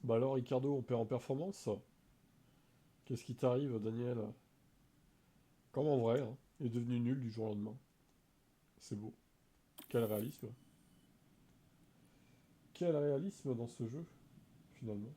Bah alors Ricardo, on perd en performance? Qu'est-ce qui t'arrive, Daniel? Comme en vrai, hein. Il est devenu nul du jour au lendemain. C'est beau. Quel réalisme. Quel réalisme dans ce jeu, finalement.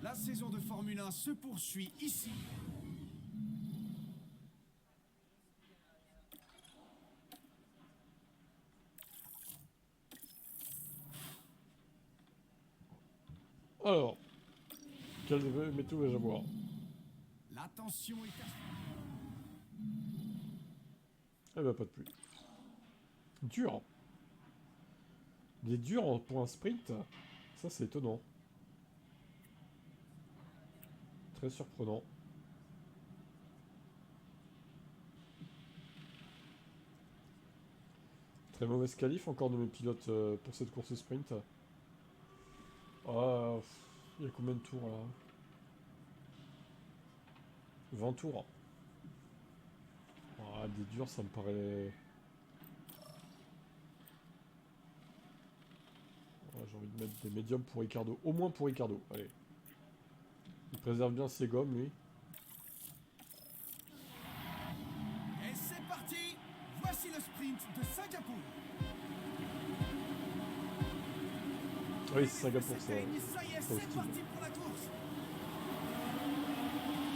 La saison de Formule 1 se poursuit ici. Alors, quelle météo vais-je avoir? La tension est à... Eh ben, pas de pluie. Dur. Il est dur pour un sprint. Ça, c'est étonnant. Très surprenant. Très mauvaise qualif encore de mes pilotes pour cette course sprint. Ah, il y a combien de tours là? 20 tours. Ah, des durs, ça me paraît... Ouais, j'ai envie de mettre des médiums pour Ricardo. Au moins pour Ricardo, allez. Il préserve bien ses gommes, lui. Et c'est parti. Voici le sprint de Singapour. Oui, Et c'est les Singapour, Français ça. peignent. Ça y est, C'est pas c'est hostile. parti pour la course.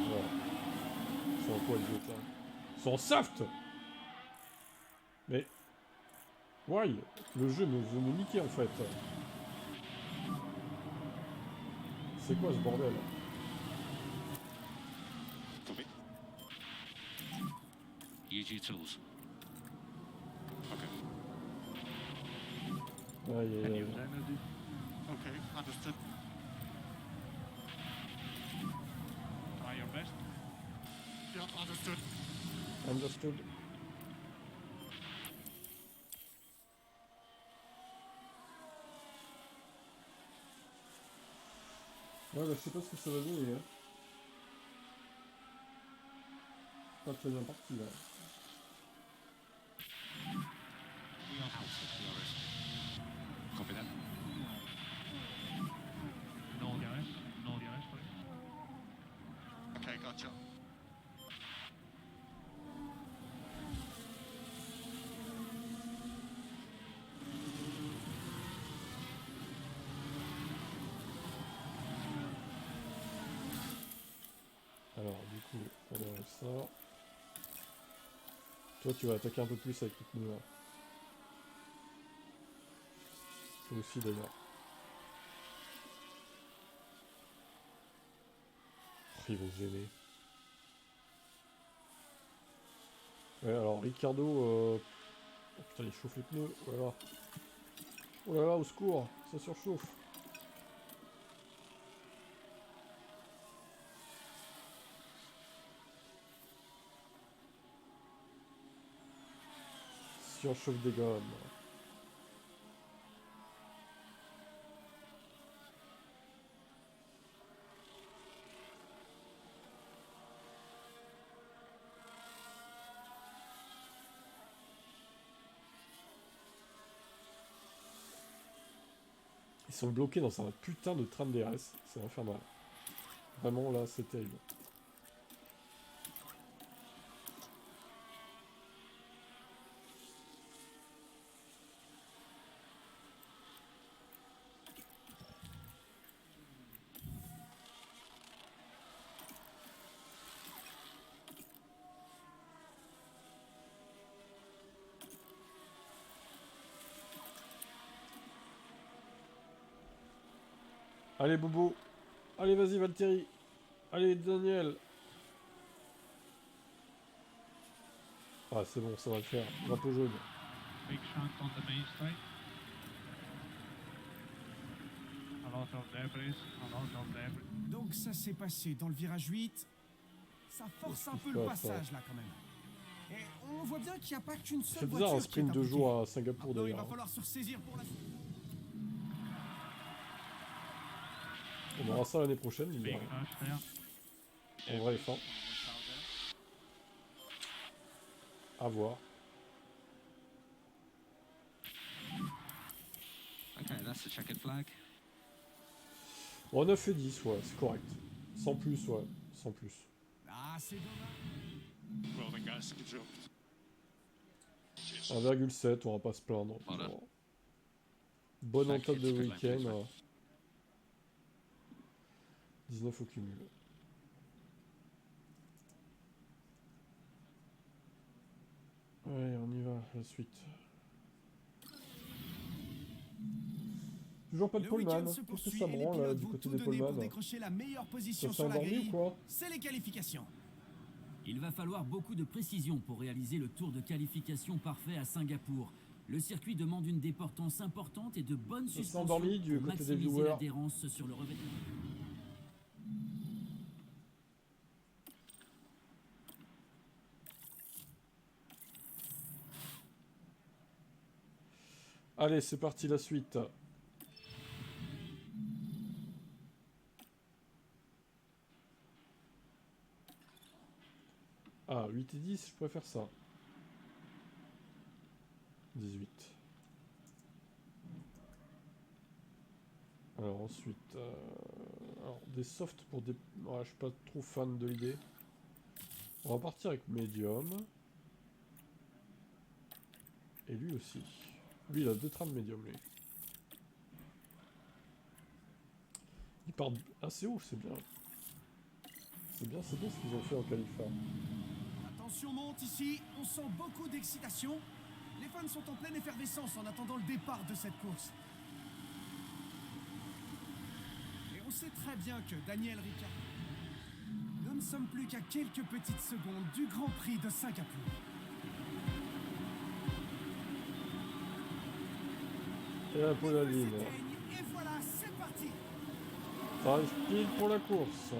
Voilà. Ils sont en quoi, les autres, là? Ils sont en soft. Mais... Why? Le jeu veut me niquer, en fait. C'est quoi, ce bordel? EG tools. Okay. Aïe, aïe, Can aïe. use energy. Okay, understood. Try your best. Yeah, understood. Understood. Ouais, bah, je sais pas ce que ça va donner, hein. Pas très bien parti, là. We are outside DRS. Copy that. No DRS. No DRS, please. Okay, gotcha. Alors, du coup, on enlève ça. Toi, tu vas attaquer un peu plus avec les pneus, là. Toi aussi, d'ailleurs. Oh, ils vont se gêner. Ouais, alors, Ricardo... Oh, putain, il chauffe les pneus. Oh là là. Oh là là, au secours. Ça surchauffe. Surchauffe des gommes. Ils sont bloqués dans un putain de tram DRS. C'est infernal. Vraiment, là, c'est terrible. Allez, Bobo. Allez, vas-y, Valtteri. Allez, Daniel. Ah, c'est bon, ça va le faire. Drapeau jaune. Big shunt on the main straight. A lot of debris. A lot of debris. Donc ça s'est passé dans le virage 8. Ça force Qu'est-ce un qui peu se le passe, ça? passage là quand même. Et on voit bien qu'il n'y a pas qu'une seule C'est voiture bizarre un qui est sprint de impliquée. jour à Singapour Maintenant, il va d'ailleurs. falloir se ressaisir pour la suite. On aura ça l'année prochaine, Big bizarre. crash there. En vrai, fin. À voir. Okay, that's the checkered flag. Bon, 9 et 10, ouais, c'est correct. Sans plus, ouais, sans plus. Ah, c'est dommage. Well, the gas dropped. 1,7, on va pas se plaindre. Voilà. Bon. Bonne Cinq, entame de c'est très week-end. bien, 19 au cumul. Ouais, on y va, la suite. Toujours pas de Le Poleman. week-end se Qu'est-ce que poursuit ça et les branle là, pilotes du vont côté tout des donner pour Poleman? décrocher la meilleure Ça position s'est sur la endormi grille. ou quoi? C'est les qualifications. Il va falloir beaucoup de précision pour réaliser le tour de qualification parfait à Singapour. Le circuit demande une déportance importante et de bonnes Ça s'est suspensions endormi du pour côté des maximiser viewers. l'adhérence sur le revêtement. Allez, c'est parti la suite. Ah, 8 et 10, je préfère ça. 18. Alors ensuite, alors, des softs pour des... Ouais, je suis pas trop fan de l'idée. On va partir avec Medium. Et lui aussi. Lui, il a 2 trames Medium, lui. Il part assez haut, c'est bien. C'est bien ce qu'ils ont fait en qualifa. La tension monte ici, on sent beaucoup d'excitation. Les fans sont en pleine effervescence en attendant le départ de cette course. Et on sait très bien que Daniel Ricciardo, nous ne sommes plus qu'à quelques petites secondes du Grand Prix de Singapour. Et la pole à Les feux ligne. s'éteignent, et voilà, c'est parti. Ça arrive pile pour la course.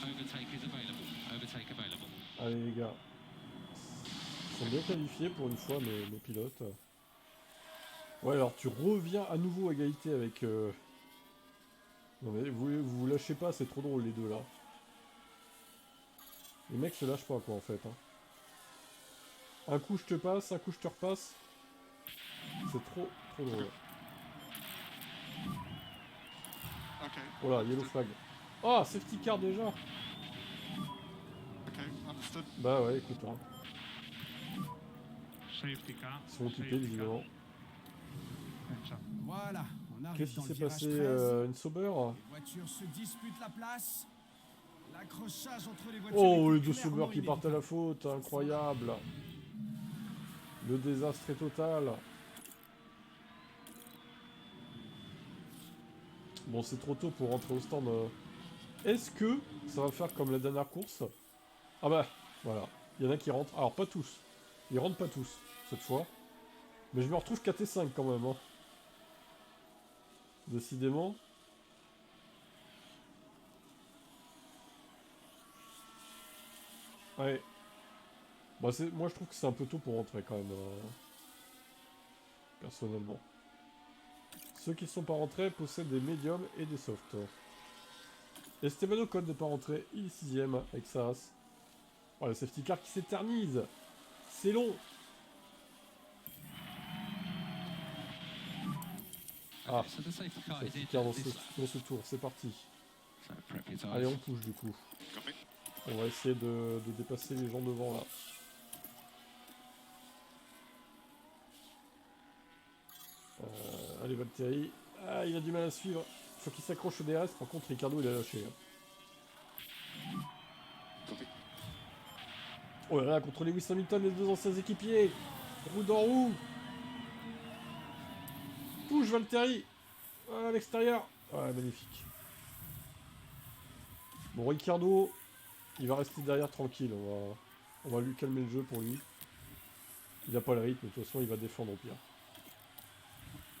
Overtake is available. Overtake available. Allez les gars. Ils sont bien qualifiés pour une fois mes pilotes. Ouais, alors tu reviens à nouveau à égalité avec... Non mais vous lâchez pas, c'est trop drôle les deux là. Les mecs se lâchent pas quoi en fait. Hein. Un coup je te passe, un coup je te repasse. C'est trop drôle. Okay. Oh là, yellow flag. Ah, safety car déjà. Okay, understood. Bah ouais, écoute, hein. Safety car. Ils sont occupés Safety car. visiblement. Gotcha. Voilà, on arrive Qu'est-ce qui dans le s'est virage passé 13. Une sauber? Les voitures se disputent la place. L'accrochage entre les voitures. Oh, était les deux clairement sauveurs qui partent à la inévitable. faute, incroyable. Le désastre est total. Bon, c'est trop tôt pour rentrer au stand. Est-ce que ça va faire comme la dernière course? Ah bah, voilà. Il y en a qui rentrent. Alors, pas tous. Ils rentrent pas tous, cette fois. Mais je me retrouve 4 et 5 quand même. Hein. Décidément. Ouais. Bah, moi, je trouve que c'est un peu tôt pour rentrer quand même. Personnellement. Ceux qui ne sont pas rentrés possèdent des médiums et des softs. Esteban Ocon n'est pas rentré, il est 6ème avec sa race. Oh, le safety car qui s'éternise. C'est long. Ah, Okay, so the safety car is safety in car dans this dans ce tour, c'est parti. So prep your tires. Allez, on push du coup. Copy. On va essayer de dépasser les gens devant là. Allez, Valtteri. Ah, il a du mal à suivre. Faut qu'il s'accroche au DRS. Par contre, Ricardo, il a lâché. Copy. Oh là là, contre Lewis Hamilton, les deux anciens équipiers. Roue dans roue. Touche Valtteri. Ah, à l'extérieur. Ah, magnifique. Bon, Ricardo, il va rester derrière tranquille. On va lui calmer le jeu pour lui. Il n'a pas le rythme, de toute façon, il va défendre au pire.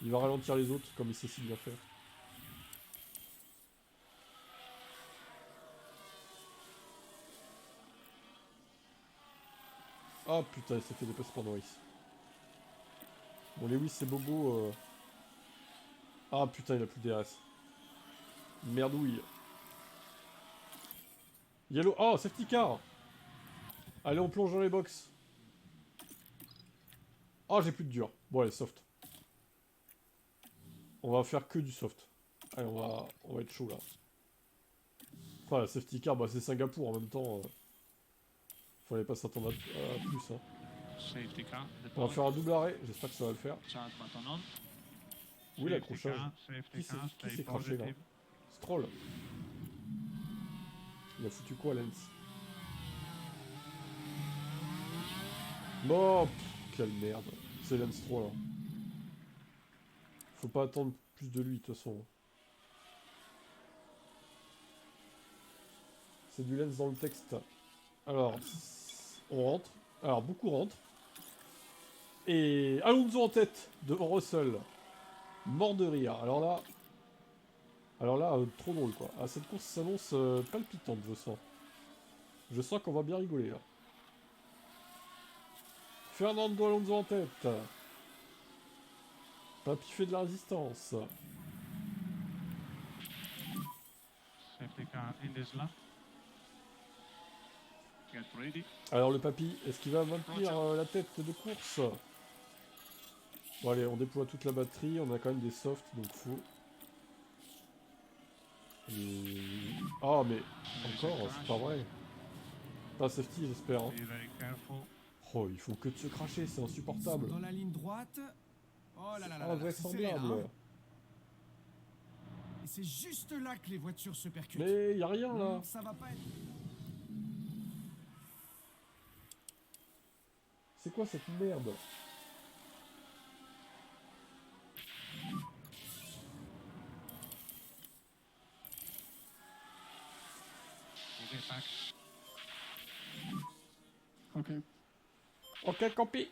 Il va ralentir les autres, comme il sait si bien faire. Ah putain, il s'est fait dépasser par Norris. Bon, Lewis c'est bobo. Ah putain, il a plus de DRS. Merdouille. Yellow. Oh, safety car. Allez, on plonge dans les box. Oh, j'ai plus de dur. Bon, allez, soft. On va faire que du soft. Allez, on va être chaud là. Enfin, la safety car, bah c'est Singapour en même temps. Fallait pas s'attendre à plus. Hein. Safety car. On va faire un double arrêt, j'espère que ça va le faire. Charge button on. Oui, l'accrochage. Safety Qui car, s'est stay craché là? positive. Stroll. Il a foutu quoi, Lens? Bon, quelle merde. C'est Lens Stroll. Hein. Faut pas attendre plus de lui, de toute façon. C'est du Lens dans le texte. Alors, on rentre. Alors, beaucoup rentrent. Et Alonso en tête devant Russell. Mort de rire. Alors là, trop drôle quoi. Ah, cette course s'annonce palpitante, je sens. Je sens qu'on va bien rigoler là. Fernando Alonso en tête. Papy fait de la résistance. Safety car in this lap. Get ready. Alors le papy, est-ce qu'il va maintenir la tête de course? Bon allez, on déploie toute la batterie, on a quand même des softs, donc faut... Ah mais, encore, c'est pas vrai. Pas safety j'espère. Hein. Be very careful. Oh, ils font que de se cracher, c'est Ils sont insupportable. dans la ligne droite. Oh là là là là, c'est serré, Invraisemblable. hein. Et c'est juste là que les voitures se percutent. Mais y a rien là. Ça va pas être... C'est quoi cette merde? We'll get back. Okay. Ok, copie.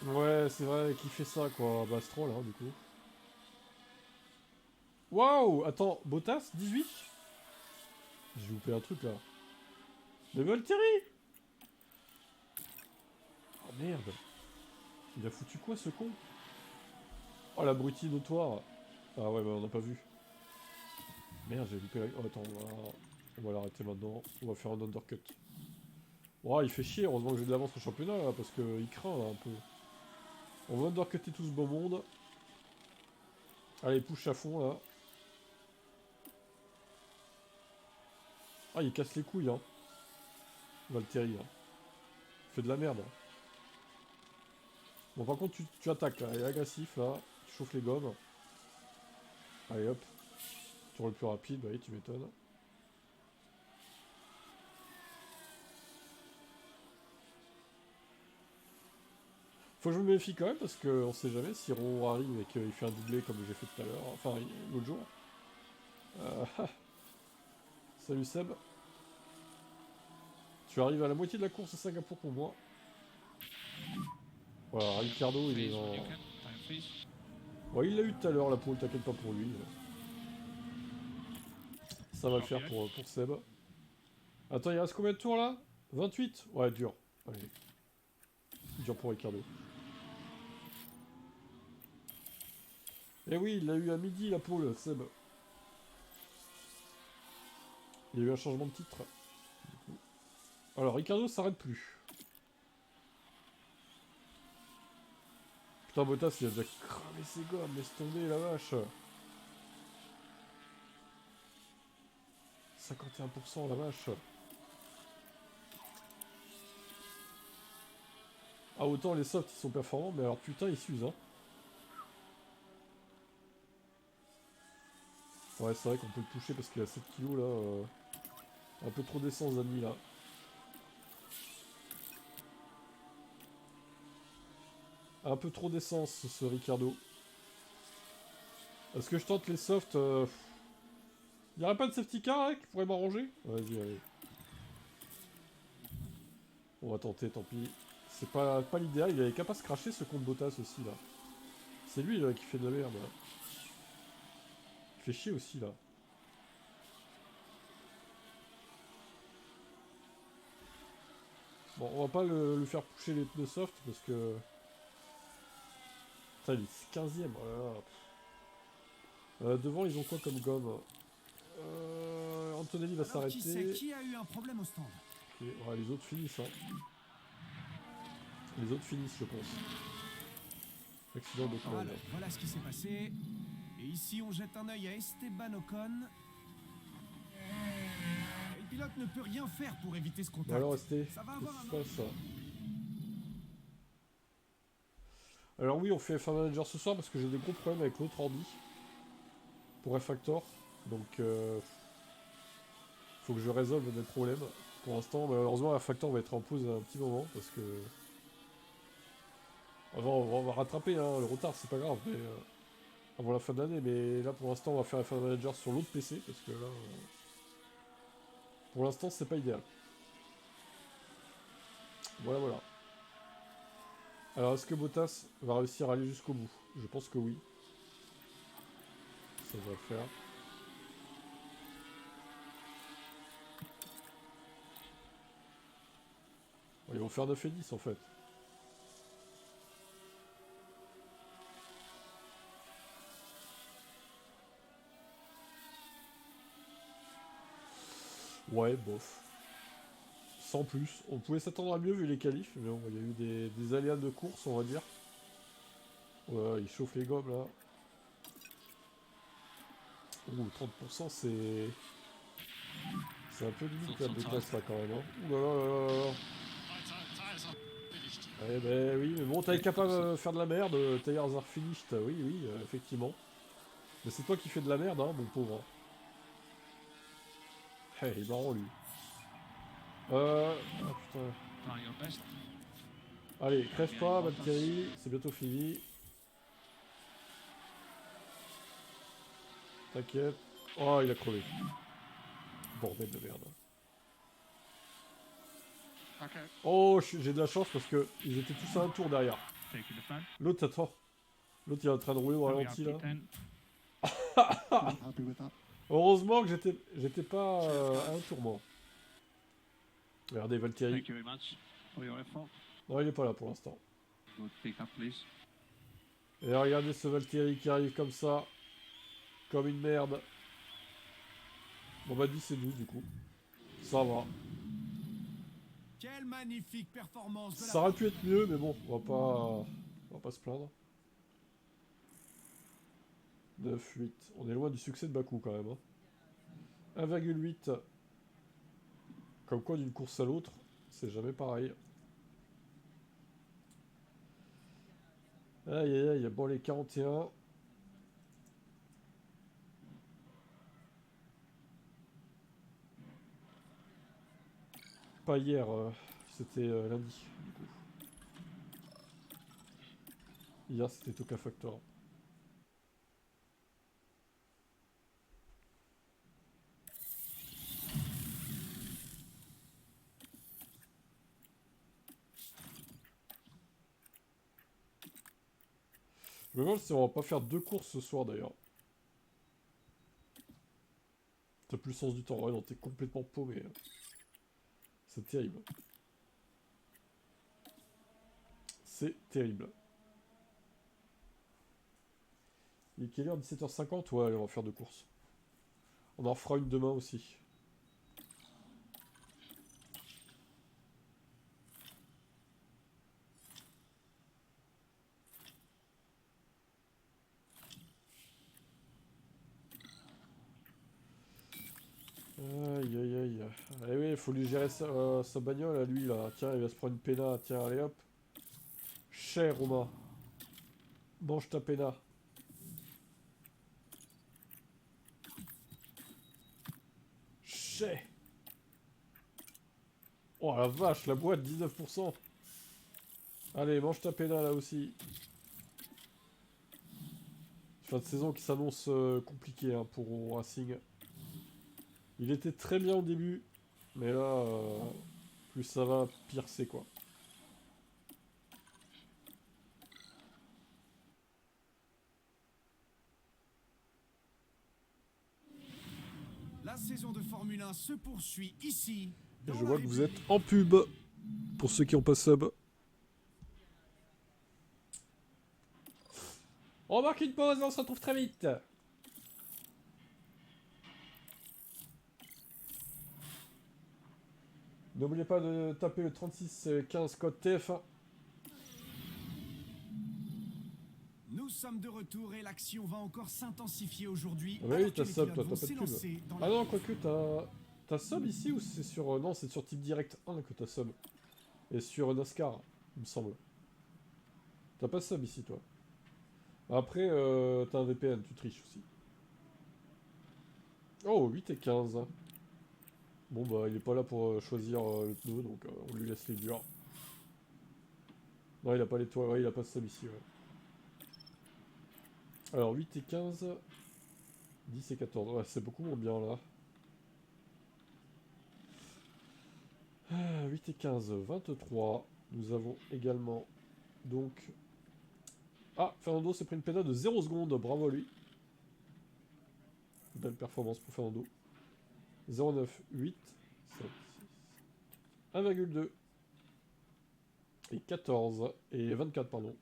Ouais, c'est vrai, qui fait ça, quoi. Bah, Stroll, hein, du coup. Waouh! Attends, Bottas, 18? J'ai loupé un truc, là. Mais Valtteri! Oh, merde. Il a foutu quoi, ce con? Oh, l'abruti notoire. Ah ouais, bah, on n'a pas vu. Merde, j'ai loupé la... Oh, attends, on va l'arrêter maintenant. On va faire un undercut. Oh, il fait chier. Heureusement que j'ai de l'avance au championnat, là, parce qu'il craint, là, un peu. On va undercutter tout ce beau monde. Allez, push à fond, là. Ah, il casse les couilles, hein. Valtteri, hein. Il fait de la merde. Hein. Bon, par contre, tu attaques, là. Il est agressif, là. Tu chauffes les gommes. Allez, hop. Tu roules plus rapide, bah oui, tu m'étonnes. Faut que je me méfie quand même, parce qu'on sait jamais si Ron arrive et qu'il fait un doublé comme j'ai fait tout à l'heure. Enfin, l'autre jour. Salut Seb. Tu arrives à la moitié de la course à Singapour pour moi. Voilà, Ricardo il est Please, en... when you can. Time please. Ouais, il l'a eu tout à l'heure la poule, t'inquiète pas pour lui. Ça va le faire pour Seb. Attends, il reste combien de tours là? 28? Ouais, dur. Allez. Dur pour Ricardo. Eh oui, il l'a eu à midi la poule, Seb. Il y a eu un changement de titre. Alors, Ricardo s'arrête plus. Putain, Bottas, il a déjà cramé ses gommes, laisse tomber la vache. 51% la vache. Ah, autant les softs ils sont performants, mais alors putain, ils s'usent, hein. Ouais, c'est vrai qu'on peut le toucher parce qu'il a 7 kilos là. Un peu trop d'essence, Dani là. Un peu trop d'essence, ce Ricardo. Est-ce que je tente les softs Il n'y aurait pas de safety car hein, qui pourrait m'arranger? Vas-y, allez. On va tenter, tant pis. C'est pas l'idéal, il avait qu'à pas se cracher ce compte Bottas aussi là. C'est lui là qui fait de la merde. Là. Il fait chier aussi là. Bon, on va pas le faire pousser les pneus soft parce que... Putain, il est 15ème, oh là là. Devant, ils ont quoi comme gomme? Antonelli va Alors, qui s'arrêter. qui a eu un problème au stand? Ok, ouais, les autres finissent, hein. Les autres finissent, je pense. Accident de Ocon. Alors, voilà ce qui s'est passé. Et ici, on jette un œil à Esteban Ocon. Et le pilote ne peut rien faire pour éviter ce contact. Bon alors, restez. Ça va Qu'est-ce avoir qui un... se passe? Alors oui, on fait F1 Manager ce soir parce que j'ai des gros problèmes avec l'autre ordi. Pour F-Factor. Donc, faut que je résolve mes problèmes. Pour l'instant, malheureusement, F-Factor va être en pause un petit moment parce que... on va rattraper hein, le retard, c'est pas grave, mais avant la fin de l'année. Mais là, pour l'instant, on va faire F1 Manager sur l'autre PC parce que là, pour l'instant, c'est pas idéal. Voilà, voilà. Alors, est-ce que Bottas va réussir à aller jusqu'au bout? Je pense que oui. Ça va le faire. Bon, ils vont faire 9 et 10 en fait. Ouais, bof. Sans plus. On pouvait s'attendre à mieux vu les qualifs, mais bon, il y a eu des aléas de course, on va dire. Ouais, il chauffe les gommes là. Ouh, 30% c'est... C'est un peu limite la Bottas là quand même. Hein. Ouh là là là là là. Eh ben oui, mais bon, t'es capable de faire de la merde, Tires are finished, oui, oui, effectivement. Mais c'est toi qui fais de la merde, hein, mon pauvre. Hey, il est marrant lui. Ah putain. Trying your best. Allez, crève pas, Valtteri, c'est bientôt fini. T'inquiète. Oh, il a crevé. Bordel de merde. Okay. Oh, j'ai de la chance parce que ils étaient tous à un tour derrière. Taking the fan. L'autre, attends. L'autre, il est en train de rouler au We are ralenti là. P10. Happy with that. Heureusement que j'étais pas à un tour moi. Regardez Valtteri. Thank you very much for your effort. Non, il est pas là pour l'instant. Good pick up, please. Et regardez ce Valtteri qui arrive comme ça. Comme une merde. Bon bah 10 et 12 du coup. Ça va. Quelle magnifique performance de la Ça aurait pu être mieux, mais bon, on va pas se plaindre. 9, 8. On est loin du succès de Bakou quand même. Hein. 1,8. Comme quoi d'une course à l'autre, c'est jamais pareil. Aïe aïe aïe, bon les 41. Pas hier, c'était lundi du coup. Hier c'était Toka Factor. Je me demande si on va pas faire 2 courses ce soir d'ailleurs. T'as plus le sens du temps, ouais non t'es complètement paumé. C'est terrible. C'est terrible. Il est quelle heure? 17h50? Ouais allez on va faire 2 courses. On en fera une demain aussi. Aïe aïe aïe. Allez oui, il faut lui gérer sa bagnole à lui là. Tiens, il va se prendre une péna. Tiens, allez hop. Cher Romain. Mange ta péna. Cher. Oh la vache, la boîte 19%. Allez, mange ta péna là aussi. Fin de saison qui s'annonce compliquée hein, pour Racing. Il était très bien au début, mais là, plus ça va, pire c'est quoi. La saison de Formule 1 se poursuit ici. Et dans je la vois que vous êtes République. en pub. Pour ceux qui n'ont pas sub. On marque une pause, on se retrouve très vite. N'oubliez pas de taper le 3615 code TF1. Nous sommes de retour et l'action va encore s'intensifier aujourd'hui. Ah bah oui, alors que t'as les sub, pilotes toi, vont t'as pas de pub. s'élancer dans Ah la non, course. quoique t'as sub ici ou c'est sur... non, c'est sur Type Direct 1 que t'as sub. Et sur NASCAR, il me semble. T'as pas sub ici, toi. Après, t'as un VPN, tu triches aussi. Oh, 8 et 15. Bon, bah, il est pas là pour choisir le pneu, donc on lui laisse les durs. Non, il a pas les toits, ouais, il a pas de sub ici, ouais. Alors, 8 et 15... 10 et 14, ouais, c'est beaucoup moins bien, là. 8 et 15, 23. Nous avons également, donc... Ah, Fernando s'est pris une pédale de 0 secondes, bravo à lui. Belle performance pour Fernando. 0,9, 8, 7, 6, 1,2 et 14 et 24 pardon.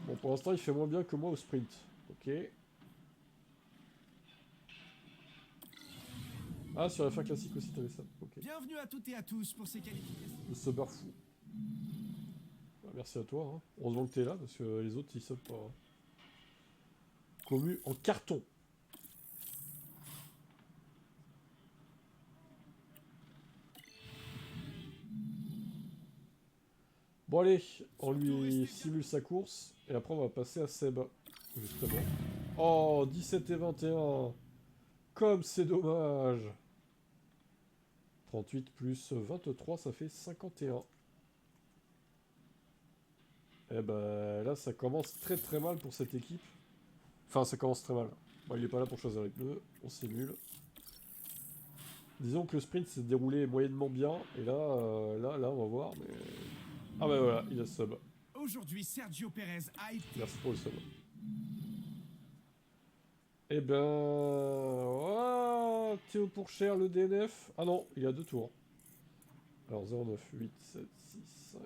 Bon, pour l'instant il fait moins bien que moi au sprint. Ok. Ah, sur la fin classique aussi t'avais ça. Ok. Bienvenue à toutes et à tous pour ces qualifications. Le subber fou. Bah, merci à toi. Hein. Heureusement que t'es là parce que les autres ils sub pas. Hein. Commu en carton. Bon allez, on lui simule sa course, et après on va passer à Seb, justement. Oh, 17 et 21. Comme c'est dommage. 38 plus 23, ça fait 51. Et ben là, ça commence très très mal pour cette équipe. Enfin, ça commence très mal. Bon, il est pas là pour choisir les pneus, on simule. Disons que le sprint s'est déroulé moyennement bien, et là, là, on va voir, mais... Ah bah voilà, il a sub. Aujourd'hui, Sergio Pérez a été... Merci pour le sub. Eh ben... Oh, Théo Pourchère, le DNF. Ah non, il y a 2 tours. Alors 0,9, 8, 7, 6,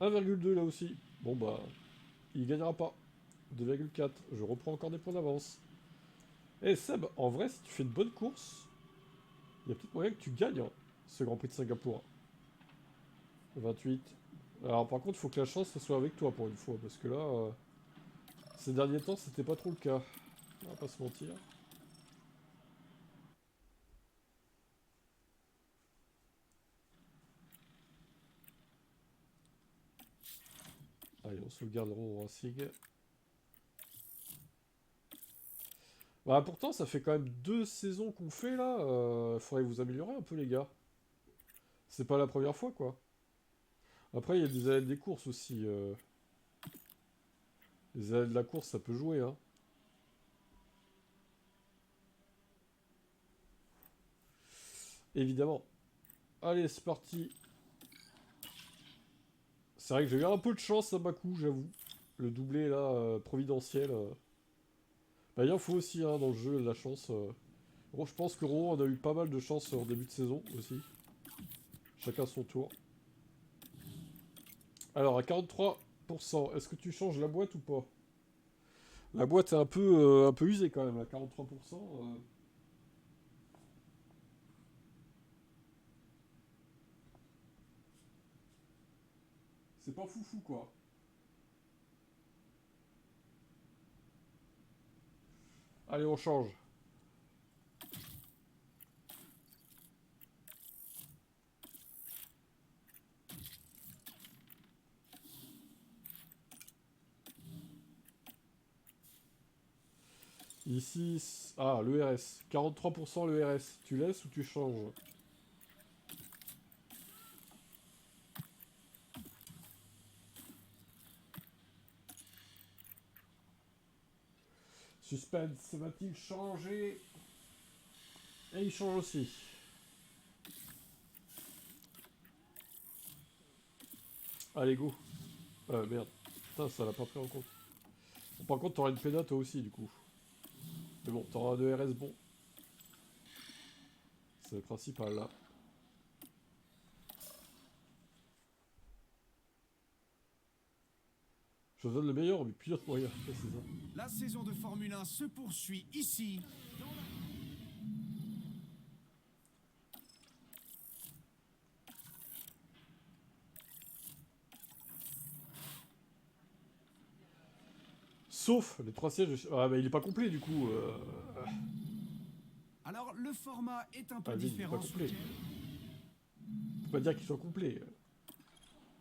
5... 1,2 là aussi. Bon bah... Il gagnera pas. 2,4. Je reprends encore des points d'avance. Eh Seb, en vrai, si tu fais une bonne course, il y a peut-être moyen que tu gagnes hein, ce Grand Prix de Singapour. 28. Alors par contre, il faut que la chance ça soit avec toi pour une fois, parce que là, ces derniers temps, c'était pas trop le cas. On va pas se mentir. Allez, on sauvegardera au Racing. Bah pourtant, ça fait quand même 2 saisons qu'on fait là. Faudrait vous améliorer un peu les gars. C'est pas la première fois quoi. Après, il y a des ailes des courses aussi. Les ailes de la course, ça peut jouer hein. Évidemment. Allez, c'est parti. C'est vrai que j'ai eu un peu de chance à Bakou, j'avoue. Le doublé là, providentiel. Bah, il en faut aussi hein, dans le jeu, de la chance. Bon, je pense que Ro, on a eu pas mal de chance en début de saison aussi. Chacun son tour. Alors, à 43%, est-ce que tu changes la boîte ou pas? La boîte est un peu usée quand même, à 43%. C'est pas foufou quoi. Allez, on change. Ici, ah, le RS. 43% le RS. Tu laisses ou tu changes? Suspense, va-t-il changer? Et il change aussi. Allez, go. Merde. Putain, ça l'a pas pris en compte. Bon, par contre, t'auras une pédale toi aussi, du coup. Mais bon, t'auras un ERS bon. C'est le principal là. Je donne le meilleur, mais pilote moyen, c'est ça. La saison de Formule 1 se poursuit ici. Sauf les 3 sièges. Ah bah il est pas complet du coup. Alors le format est un peu Ah, oui, il est différent pas ce complet. week-end. Faut pas dire qu'il soit complet.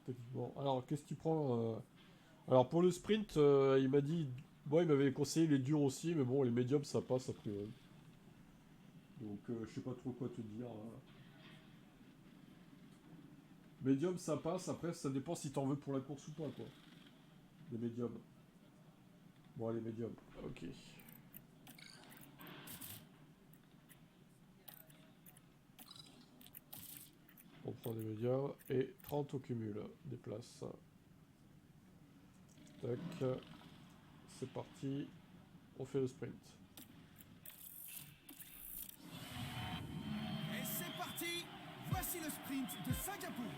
Techniquement. Alors qu'est-ce que tu prends Alors pour le sprint, il m'a dit. Bon, il m'avait conseillé les durs aussi, mais bon, les médiums ça passe a priori. Donc je sais pas trop quoi te dire. Médium ça passe, après ça dépend si t'en veux pour la course ou pas quoi. Les médiums. Bon allez médiums. Ok. On prend des médiums et 30 au cumul des places. Tac. C'est parti. On fait le sprint. Et c'est parti. Voici le sprint de Singapour.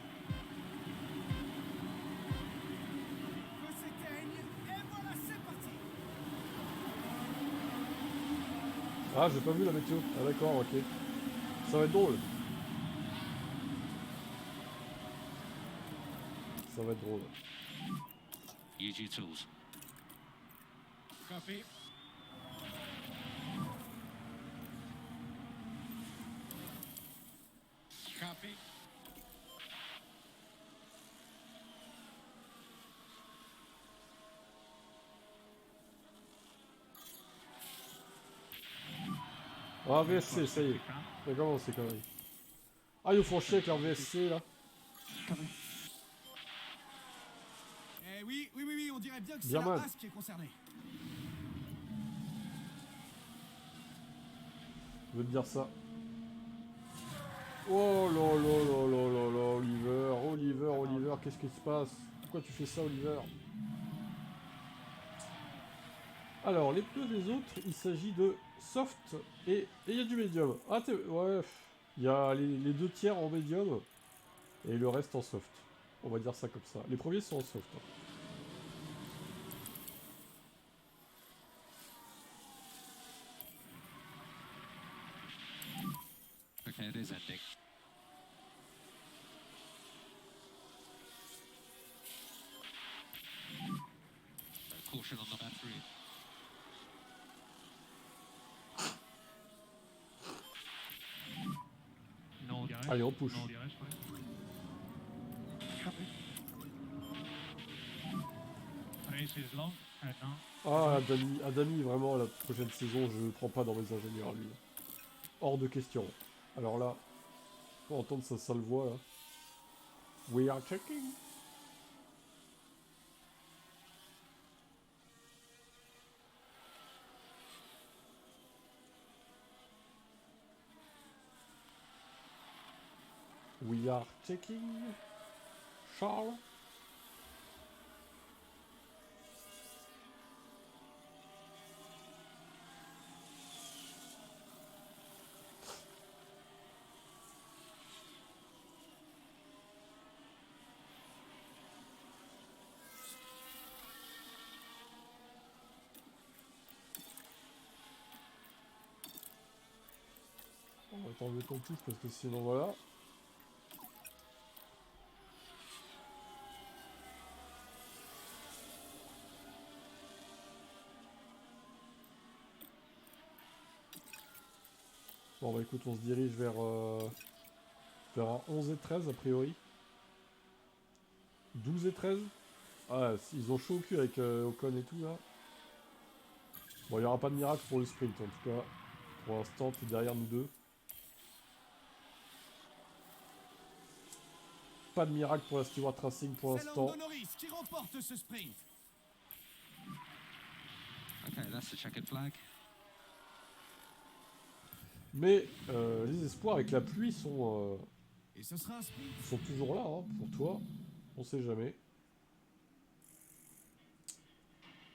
Feu s'éteignent et voilà, c'est parti. Ah, j'ai pas vu la météo. Ah d'accord, ok. Ça va être drôle. Ça va être drôle. Use your tools. Copy. Copy. Ah, VSC, ça y est. Ça commence ces conneries. Ah, ils nous font chier avec leur VSC là. Eh oui, on dirait bien que c'est Bien la mal. Haas qui est concernée. Je veux te dire ça. Oh là là là là là là, Oliver, qu'est-ce qui se passe? Pourquoi tu fais ça, Oliver? Alors, les pneus des autres, il s'agit de soft et il y a du médium. Ah, ouais, il y a les 2 tiers en médium et le reste en soft. On va dire ça comme ça. Les premiers sont en soft. Okay, it is ending. Caution on the battery. Non virage. Allez, on push. Non virage, ouais. Copy. Race is long. Attends. Ah, Adami, vraiment, la prochaine saison, je ne le prends pas dans mes ingénieurs, lui. Hors de question. Alors là, pour entendre sa sale voix, là. We are checking. We are checking. Charles. On va t'enlever ton touche parce que sinon voilà. Bon bah écoute, on se dirige vers un 11 et 13 a priori. 12 et 13. Ah, ils ont chaud au cul avec Ocon et tout là. Bon, il n'y aura pas de miracle pour le sprint en tout cas. Pour l'instant, t'es derrière nous deux. Pas de miracle pour la Stewart Racing pour C'est l'instant. Lando Norris qui remporte ce sprint. Okay, that's the checkered flag. Mais les espoirs avec la pluie Et ce sera un sprint. sont toujours là hein, pour toi. On sait jamais.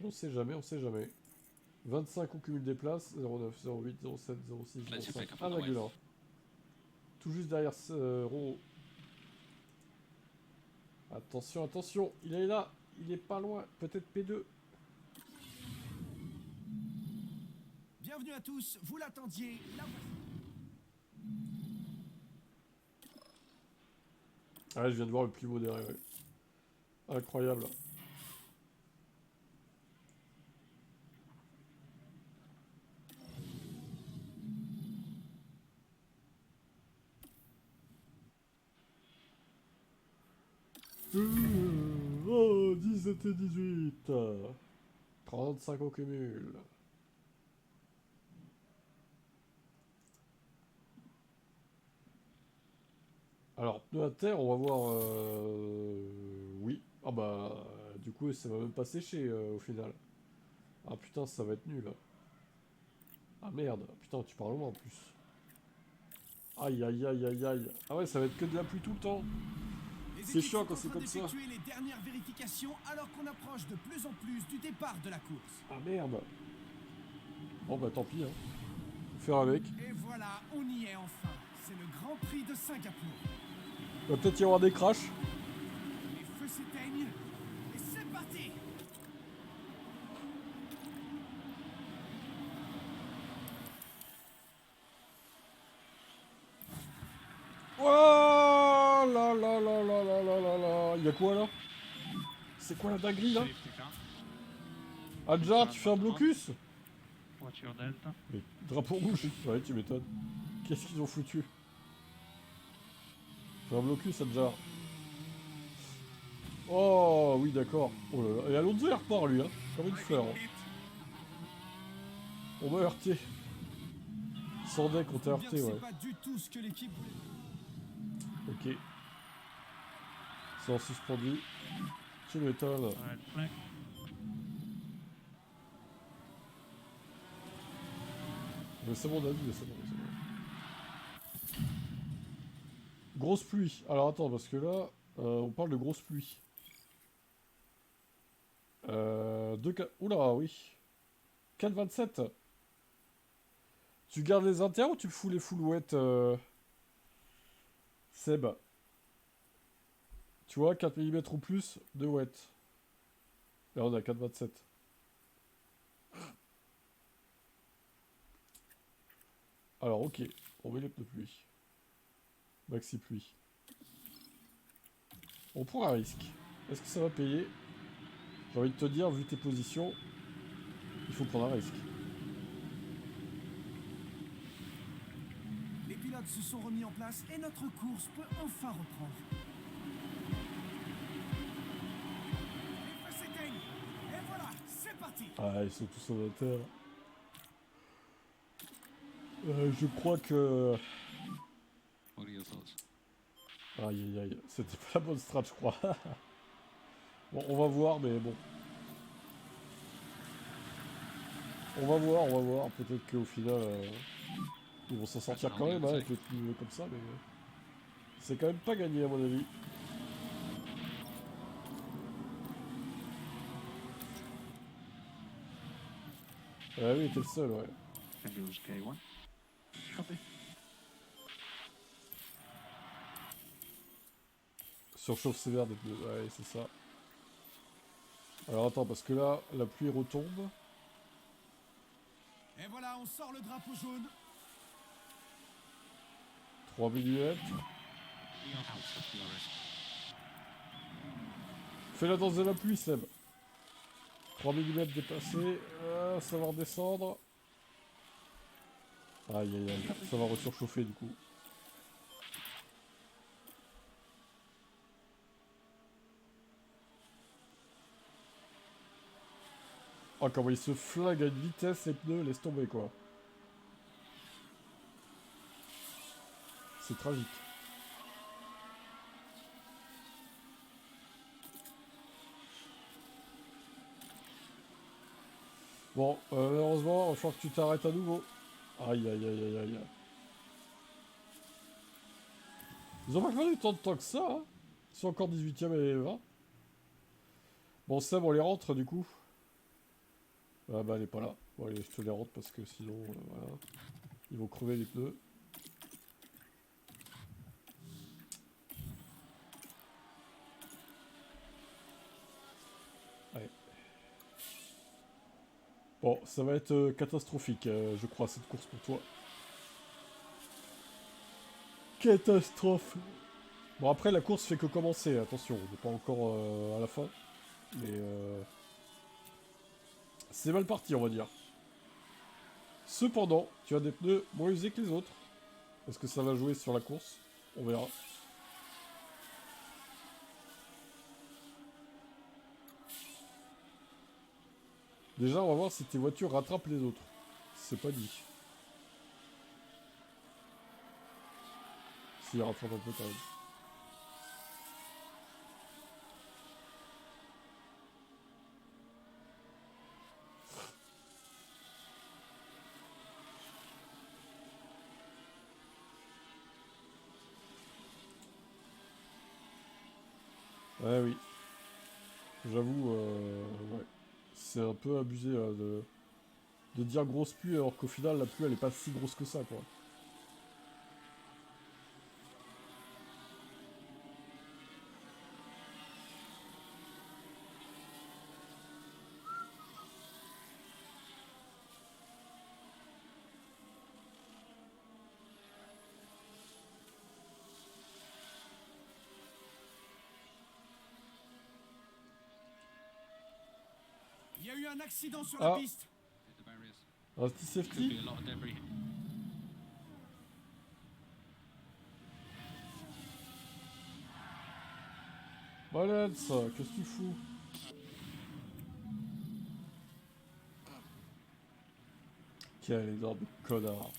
On sait jamais, on sait jamais. 25 au cumul des places, 0,9, 0,8, 0,7, 0,6, Let's 0,5, pick up on the 1,1. tout juste derrière ce Roro. Attention, attention, il est là, il est pas loin, peut-être P2. Bienvenue à tous, vous l'attendiez, la voici. Ah, je viens de voir le pivot derrière. Ouais. Incroyable. Oh, 17 et 18. 35 au cumul. Alors, pneu à terre, on va voir... Oui. Ah bah, du coup, ça va même pas sécher au final. Ah putain, ça va être nul. Ah merde, putain, tu parles loin en plus. Aïe, aïe, aïe, aïe, aïe. Ah ouais, ça va être que de la pluie tout le temps. Les C'est équipes chiant sont quand en c'est train comme ça. d'effectuer les dernières vérifications alors qu'on approche de plus en plus du départ de la course. Ah merde. Bon bah tant pis, hein. Faire avec. Et voilà, on y est enfin. C'est le Grand Prix de Singapour. Il va peut-être y avoir des crashs. Les feux s'éteignent et c'est parti. Oh là là là là là là là là. Il y a quoi là? C'est quoi la dinguerie là? Safety car. Adjar, tu fais un blocus? Voiture Delta. Mais drapeau rouge. Ouais, tu m'étonnes. Qu'est-ce qu'ils ont foutu? Fais un blocus, Adjar. Oh oui, d'accord. Oh là là. Et Alonso il repart lui, hein. Comme une fleur. Hein. On m'a heurté. Sans deck, on t'a Bien que heurté, ouais. c'est pas du tout ce que l'équipe voulait. Ok. C'est en suspendu. Tu m'étonnes. Red flag. Mais c'est mon avis, mais c'est bon, c'est bon. Grosse pluie. Alors attends, parce que là, on parle de grosse pluie. Oula, oui. 4,27. Tu gardes les inters ou tu fous les full wet, Seb? Tu vois, 4 mm ou plus de wet. Là, on a 4,27. Alors, ok. On met les pneus pluie. Maxi pluie. On prend un risque. Est-ce que ça va payer? J'ai envie de te dire, vu tes positions, il faut prendre un risque. Les pilotes se sont remis en place et notre course peut enfin reprendre. Les feux s'éteignent. Et voilà, c'est parti. Ah, ils sont tous en inter. Je crois que... What are your thoughts? Aïe aïe aïe, c'était pas la bonne strat, je crois. Bon, on va voir, mais bon. On va voir. Peut-être qu'au final, ils vont s'en sortir quand même, hein, avec les pneus comme ça, mais... c'est quand même pas gagné, à mon avis. Ah oui, t'es le seul, ouais. And use K1. Copy. Surchauffe sévère des pneus, ouais, c'est ça. Alors attends, parce que là, la pluie retombe. Et voilà, on sort le drapeau jaune. 3 mm. Your house at your risk. Fais la danse de la pluie, Seb. 3 mm dépassé. Ça va redescendre. Aïe aïe aïe. Ça va resurchauffer du coup. Oh, comment il se flingue à une vitesse, les pneus, laisse tomber quoi. C'est tragique. Bon, malheureusement, il va falloir que tu t'arrêtes à nouveau. Aïe aïe aïe aïe aïe. Ils ont pas fait tant de temps que ça, hein. Ils sont encore 18ème et 20. Bon, Seb, on les rentre du coup. Ah bah elle est pas là. Bon allez, je te les rentre parce que sinon, voilà. Ils vont crever les pneus. Bon, ça va être catastrophique, je crois, cette course pour toi. Catastrophe. Bon, après, la course fait que commencer, attention, on n'est pas encore à la fin. Mais c'est mal parti, on va dire. Cependant, tu as des pneus moins usés que les autres. Est-ce que ça va jouer sur la course? On verra. Déjà, on va voir si tes voitures rattrapent les autres. C'est pas dit. Si elles rattrapent un peu quand même. Ouais, oui. J'avoue, ouais. C'est un peu abusé de dire grosse pluie alors qu'au final, la pluie, elle est pas si grosse que ça, quoi. Il y a eu un accident sur la Ah. piste. Hit the barriers. Un petit Could be safety? a lot of debris. Valence, qu'est-ce que tu fous? Quel énorme connard.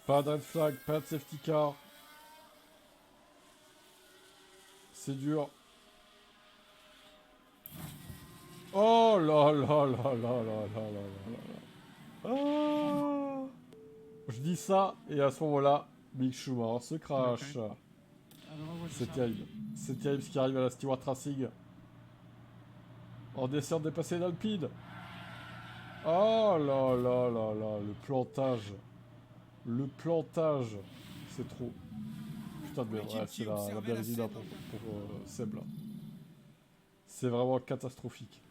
Pas de red flag, pas de safety car. C'est dur. Oh là là là là là là là là là. Ah. Je dis ça et à ce moment-là, Mick Schumacher se crash. I don't know what C'est just terrible. C'est terrible ce qui arrive à la Stewart Racing. En essayant de dépasser l'Alpine. Oh là là là là, le plantage. Le plantage. C'est trop. Putain de merde, ouais, c'est la berlina pour Seb là. C'est vraiment catastrophique.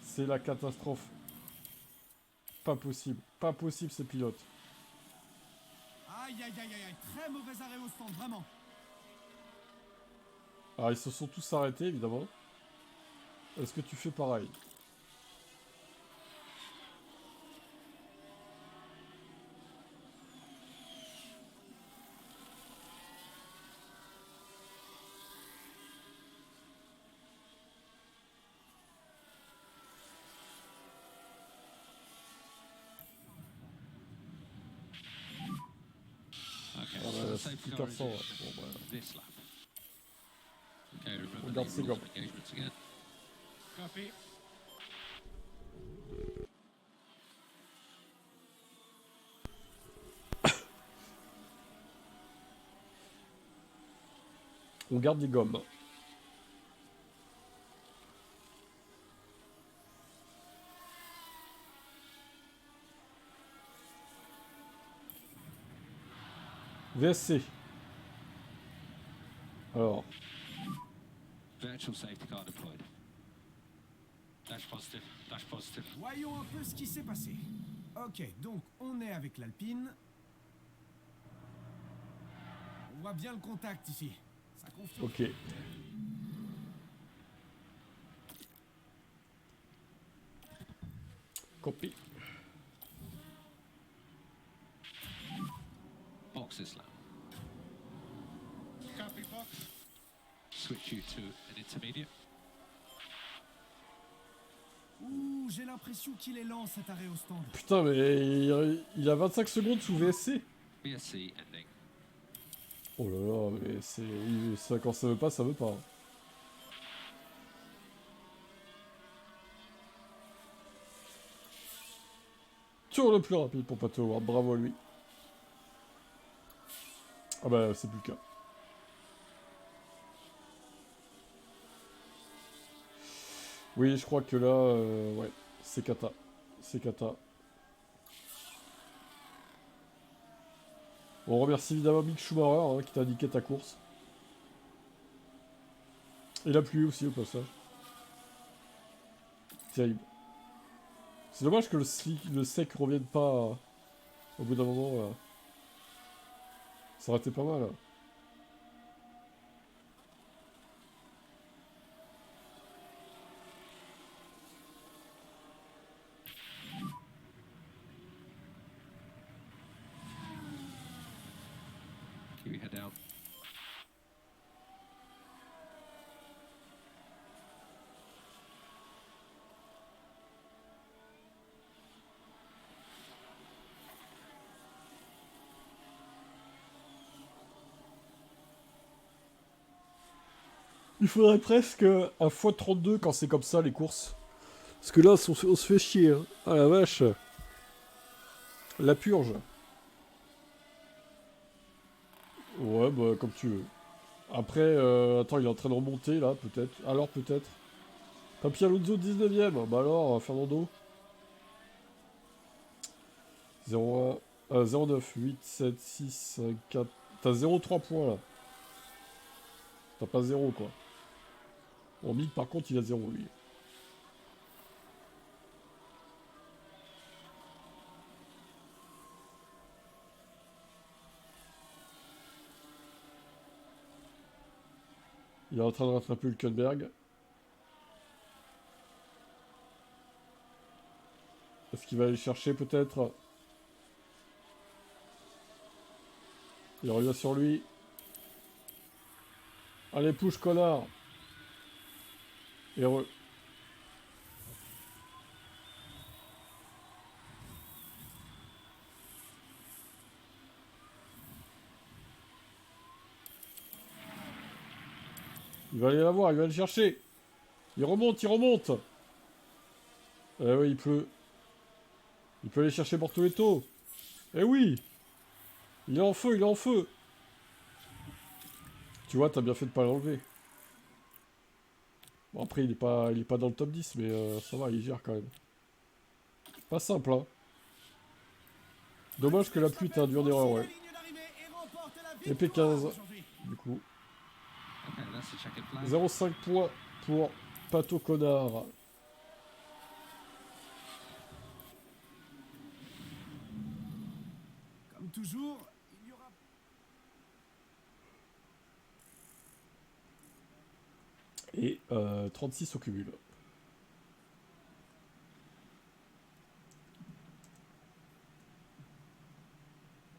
C'est la catastrophe. Pas possible. Pas possible ces pilotes. Aïe, aïe, aïe, aïe, aïe. Très mauvais arrêt au stand, vraiment. Alors ils se sont tous arrêtés évidemment. Est-ce que tu fais pareil? Okay, Ah so bah, the c'est safety plus car qu'à is 100, ouais. issued Bon, bah, this lap. Okay, remember Regarde the ces rules gommes. of engagements again. Copy. on garde des gommes. VSC. Alors, Virtual safety car deployed. Dash positive, dash positive. Voyons un peu ce qui s'est passé. Ok, donc on est avec l'Alpine. On voit bien le contact ici. Ça confirme. ok. Copy. Box this lap. Copy, box. Switch you to an intermediate. Ouh, j'ai l'impression qu'il est lent cet arrêt au stand. Putain, mais il a 25 secondes sous VSC. BSC ending. Oh là là, mais c'est ça, quand ça veut pas, ça veut pas. Tour le plus rapide pour Pato Howard, bravo à lui. Ah bah c'est plus le cas. Oui, je crois que là, ouais, c'est cata. C'est cata. On remercie évidemment Mick Schumacher hein, qui t'a indiqué ta course. Et la pluie aussi au passage. Terrible. C'est dommage que le sec revienne pas au bout d'un moment. Ça aurait été pas mal. Keep your head down. Il faudrait presque un x32 quand c'est comme ça les courses. Parce que là, on se fait chier. Hein. Ah la vache. La purge. Ouais, bah comme tu veux. Après, attends, il est en train de remonter là, peut-être. Alors peut-être. Papi Alonso 19ème. Bah alors, Fernando. 0,1, 0,9, 8, 7, 6, 5, 4. T'as 0,3 points là. T'as pas 0 quoi. Bon, Mick par contre, il a 0 lui. Il est en train de rattraper Hülkenberg. Est-ce qu'il va aller chercher peut-être? Il revient sur lui. Allez, push, connard. Heureux. Il va aller la voir, il va le chercher. Il remonte, il remonte. Eh oui, il pleut. Il peut aller chercher Bortoletto. Eh oui. Il est en feu, il est en feu. Tu vois, t'as bien fait de pas l'enlever. Bon, après, il est pas dans le top 10, mais ça va, il gère quand même. Pas simple, hein. Dommage que la pluie t'ait induit en erreur, ouais. Et P15, du coup. Okay, that's the checkered flag. 0,5 points pour Pato Connard. Comme toujours, il y aura... Et 36 au cumul.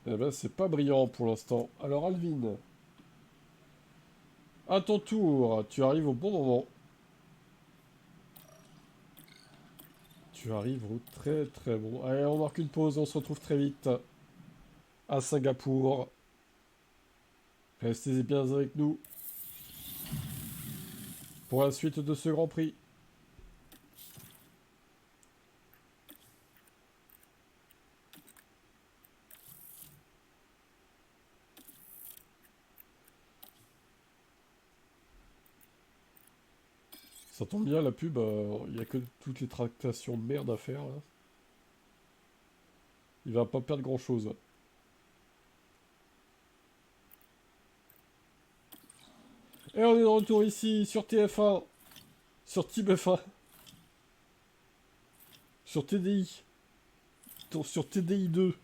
Eh ben, c'est pas brillant pour l'instant. Alors, Alvin. À ton tour, tu arrives au bon moment. Tu arrives au très très bon. Allez, on marque une pause, on se retrouve très vite à Singapour. Restez bien avec nous pour la suite de ce Grand Prix. Ça tombe bien, la pub, il n'y a que toutes les tractations de merde à faire. Là. Il va pas perdre grand chose. Et on est de retour ici sur TF1, sur Team F1, sur TDI, sur TDI 2.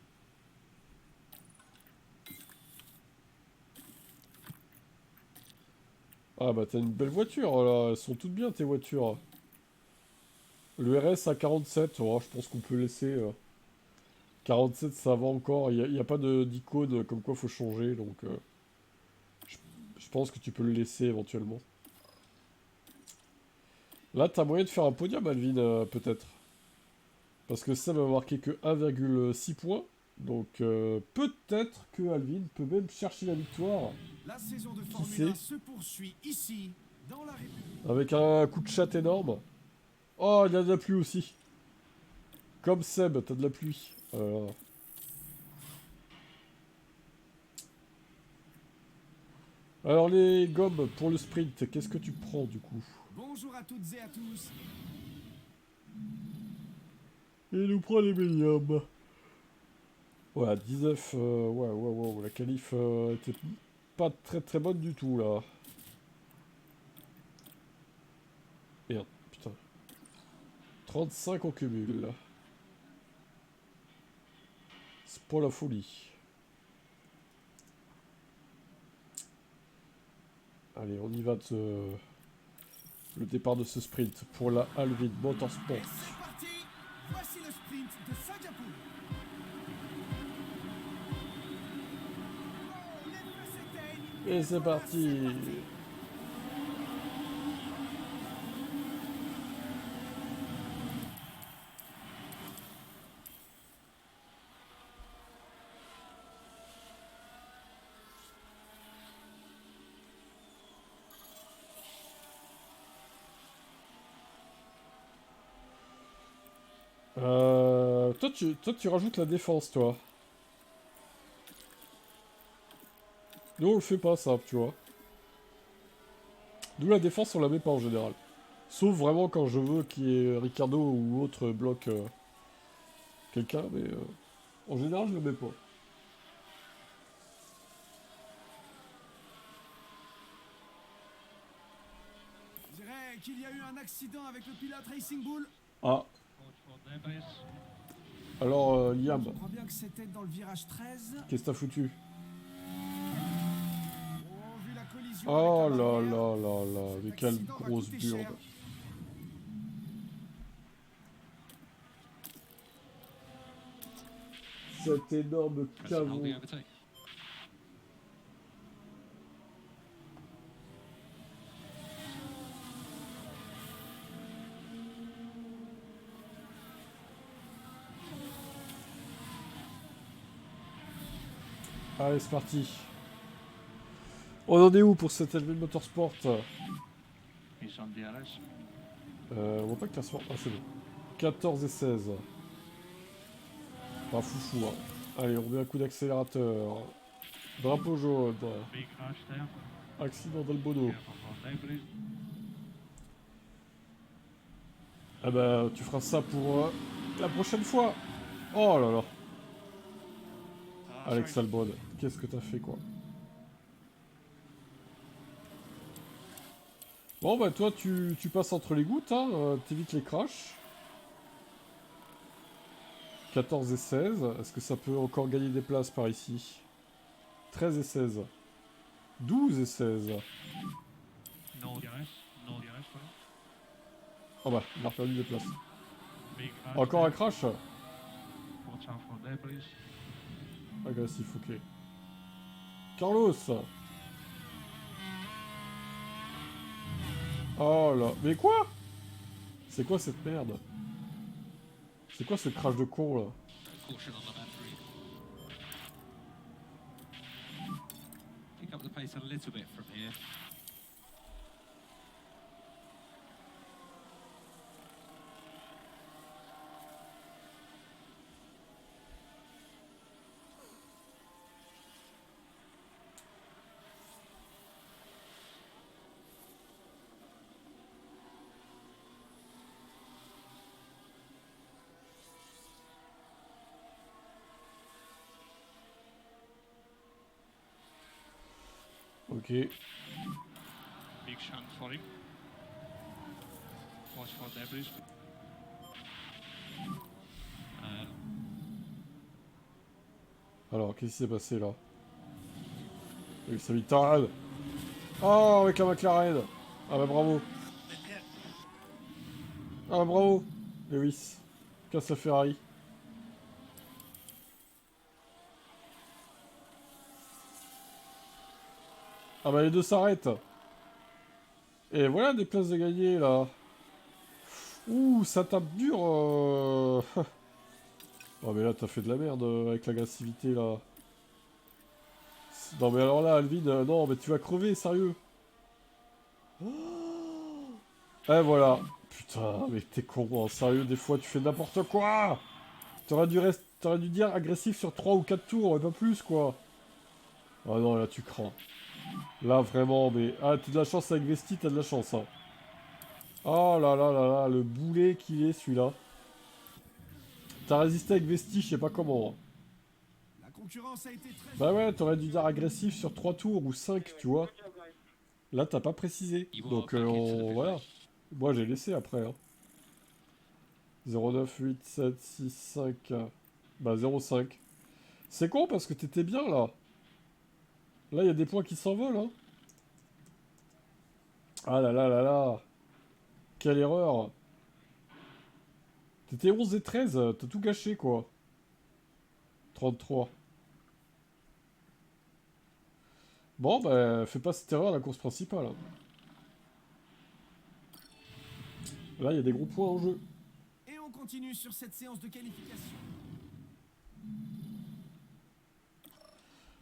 Ah bah t'as une belle voiture là, elles sont toutes bien tes voitures. Le RS à 47, oh, je pense qu'on peut laisser 47 ça va encore, il n'y a pas d'icône comme quoi faut changer donc je pense que tu peux le laisser éventuellement. Là t'as moyen de faire un podium Alvin peut-être. Parce que ça va marquer que 1,6 points. Donc peut-être que Alvin peut même chercher la victoire. La saison de Qui Formule 1 sait? se poursuit ici, dans la République. Avec un coup de chatte énorme. Oh, il y a de la pluie aussi. Comme Seb, t'as de la pluie. Alors les gommes pour le sprint, qu'est-ce que tu prends du coup? Bonjour à toutes et à tous. Il nous prend les médiums. Voilà, 19, ouais, la qualif était pas très bonne du tout là. Merde, putain. 35 en cumul là. C'est pas la folie. Allez, on y va de le départ de ce sprint pour la Alvid Motorsport. Et c'est parti. Voici le sprint de Singapour. Oh, les feux s'éteignent. Et c'est parti. Toi, tu rajoutes la défense, toi. Nous, on le fait pas, ça, tu vois. Nous, la défense, on la met pas en général. Sauf vraiment quand je veux qu'il y ait Ricardo ou autre bloque quelqu'un, mais en général, je le mets pas. Je dirais qu'il y a eu un accident avec le pilote Racing Bull. Ah, Watch for debris. alors, Je Liam, crois bien que c'était dans le virage 13. qu'est-ce que t'as foutu? Oh, vu la collision Oh avec la là barrière, là là là, mais cet quelle accident va grosse coûter burde. cher. Cet énorme Press and hold caveau. the overtake. Allez, c'est parti. On en est où pour cette Alvid Motorsport? He's on DRS. On voit pas le classement. Ah, c'est bon. 14 et 16. Pas foufou, hein. Allez, on met un coup d'accélérateur. Drapeau jaune. Big crash there. Accident dans le bono. Careful for debris. Ah bah, tu feras ça pour la prochaine fois. Oh là là. Alex Albon, qu'est-ce que t'as fait, quoi? Bon, bah, toi, tu passes entre les gouttes, hein. T'évites les crashs. 14 et 16. Est-ce que ça peut encore gagner des places par ici? 13 et 16. 12 et 16. No DRS. No DRS, sorry. Oh bah, il a perdu des places. Big crash. Encore un there. crash? Watch out for debris. Agressif, ok. Carlos! Oh là, mais quoi? C'est quoi cette merde? C'est quoi ce crash de con là? Caution on the battery. Pick up the pace a little bit from here. Ok. Big chunk for him. Watch for debris. Alors, qu'est-ce qui s'est passé là? Avec sa victoire. Oh, avec la McLaren! Ah bah bravo! Ah bah bravo! Lewis. Casse la Ferrari. Ah bah les deux s'arrêtent! Et voilà des places de gagner là! Ouh, ça tape dur! Oh mais là t'as fait de la merde avec l'agressivité là. Non mais alors là Alvin, non mais tu vas crever, sérieux. Et voilà. Putain, mais t'es con, hein, sérieux, des fois tu fais n'importe quoi. T'aurais dû dire agressif sur 3 ou 4 tours, et pas plus, quoi. Ah non, là, tu crains. Là, vraiment, mais... Ah, t'as de la chance avec Vesti, t'as de la chance, hein. Oh là là là là, le boulet qu'il est, celui-là. T'as résisté avec Vesti, je sais pas comment. Hein. La concurrence a été très... Bah ouais, t'aurais dû dire agressif sur 3 tours ou 5, tu vois. Là, t'as pas précisé. Donc, voilà. Moi, j'ai laissé après, hein. 0, 9, 8, 7, 6, 5... Bah, 0, 5. C'est con, parce que t'étais bien, là. Là, il y a des points qui s'envolent, hein. Ah là là là là. Quelle erreur. T'étais 11 et 13, t'as tout gâché, quoi. 33. Bon, bah, fais pas cette erreur à la course principale. Hein. Là, il y a des gros points en jeu. Et on continue sur cette séance de qualification.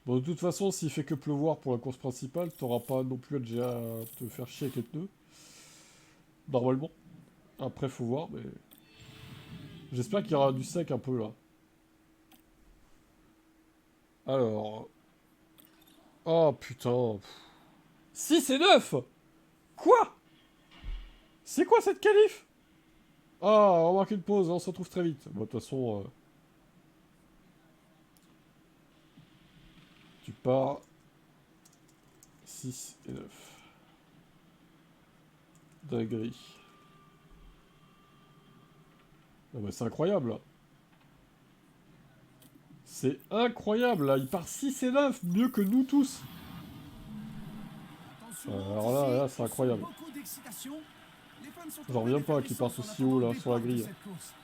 Bon, de toute façon, s'il fait que pleuvoir pour la course principale, t'auras pas non plus à te faire chier avec les pneus. Normalement. Après, faut voir, mais... J'espère qu'il y aura du sec un peu, là. Alors... Oh, putain. 6 et 9. Quoi? C'est quoi cette qualif? Ah, on marque une pause, on se retrouve très vite. Bon, de toute façon... Tu pars... 6 et 9. Dinguerie. Ah bah c'est incroyable là. C'est incroyable là, il part 6 et 9, mieux que nous tous. Alors là c'est incroyable. J'en reviens pas qu'il parte aussi haut là sur la grille.